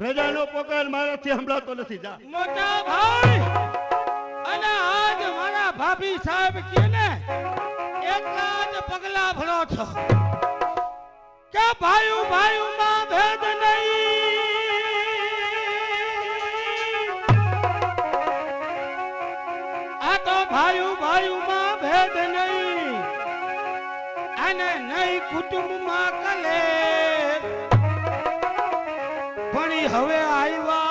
પ્રજાનો પોકાર મારાથી સંભળાતો નથી. જા મોટા ભાઈ અને આજ મારા ભાભી સાહેબ કે ને એટલા જ પગલા ભરો છો કે ભાઈ ભાઈ માં ભેદ નહીં. આ તો ભાઈ ભાઈ માં ભેદ નહીં અને નહીં કુટુંબ માં કલે પણ હવે આવ્યા